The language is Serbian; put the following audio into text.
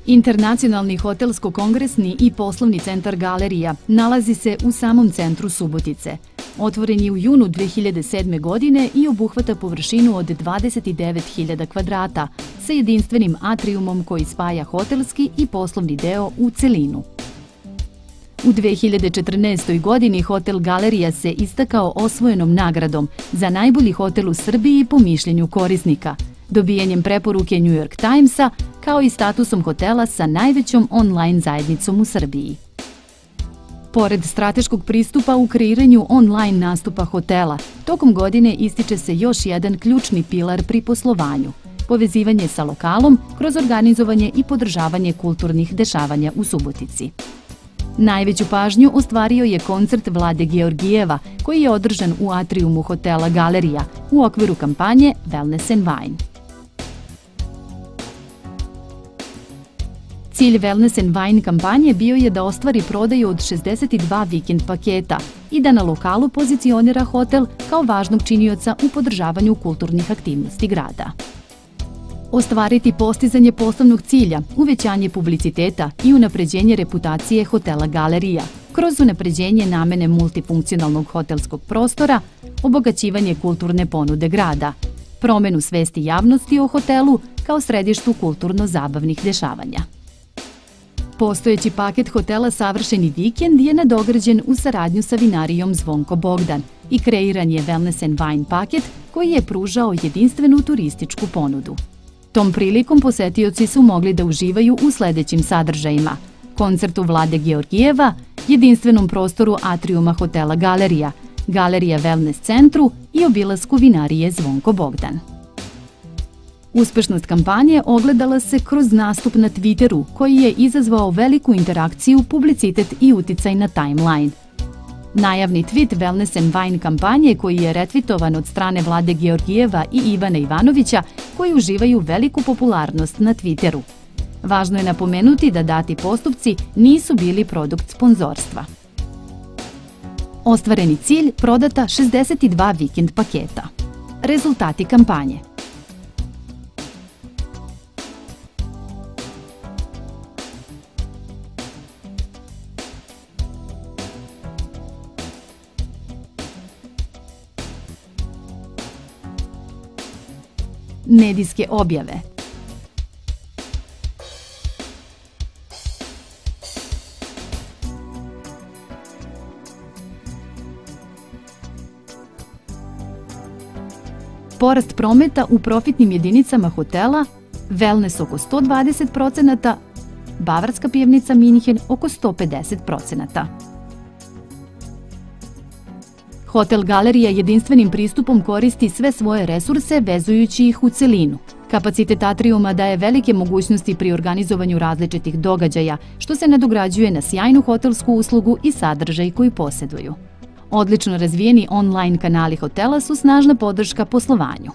Internacionalni hotelsko-kongresni i poslovni centar Galerija nalazi se u samom centru Subotice. Otvoren je u junu 2007. godine i obuhvata površinu od 29.000 kvadrata sa jedinstvenim atrijumom koji spaja hotelski i poslovni deo u celinu. U 2014. godini Hotel Galerija se istakao osvojenom nagradom za najbolji hotel u Srbiji po mišljenju korisnika, dobijanjem preporuke New York Timesa, kao i statusom hotela sa najvećom online zajednicom u Srbiji. Pored strateškog pristupa u kreiranju online nastupa hotela, tokom godine ističe se još jedan ključni pilar pri poslovanju – povezivanje sa lokalom kroz organizovanje i podržavanje kulturnih dešavanja u Subotici. Najveću pažnju ostvario je koncert Vlade Georgijeva, koji je održan u atrijumu hotela Galerija u okviru kampanje Wellness and Wine. Cilj Wellness and Wine kampanje bio je da ostvari prodaju od 62 vikend paketa i da na lokalu pozicionira hotel kao važnog činioca u podržavanju kulturnih aktivnosti grada. Ostvariti postizanje poslovnog cilja, uvećanje publiciteta i unapređenje reputacije hotela Galerija kroz unapređenje namene multifunkcionalnog hotelskog prostora, obogaćivanje kulturne ponude grada, promenu svesti javnosti o hotelu kao središtu kulturno-zabavnih dešavanja. Postojeći paket hotela Savršeni vikend je nadograđen u saradnju sa vinarijom Zvonko Bogdan i kreiran je Wellness and Wine paket koji je pružao jedinstvenu turističku ponudu. Tom prilikom posetioci su mogli da uživaju u sledećim sadržajima: koncertu Vlade Georgijeva, jedinstvenom prostoru atrijuma hotela Galerija, Galerija Wellness centru i obilasku vinarije Zvonko Bogdan. Uspešnost kampanje ogledala se kroz nastup na Twitteru, koji je izazvao veliku interakciju, publicitet i uticaj na timeline. Najavni tweet Wellness and Wine kampanje, koji je retvitovan od strane Vlade Georgijeva i Ivana Ivanovića, koji uživaju veliku popularnost na Twitteru. Važno je napomenuti da dati postupci nisu bili produkt sponzorstva. Ostvareni cilj: prodata 62 vikend paketa. Rezultati kampanje. Medijske objave. Porast prometa u profitnim jedinicama hotela, Wellness oko 120%, Bavarska pivnica Minhen oko 150%. Hotel Galerija jedinstvenim pristupom koristi sve svoje resurse vezujući ih u celinu. Kapacitet atrijuma daje velike mogućnosti pri organizovanju različitih događaja, što se nadograđuje na sjajnu hotelsku uslugu i sadržaj koji poseduju. Odlično razvijeni online kanali hotela su snažna podrška poslovanju.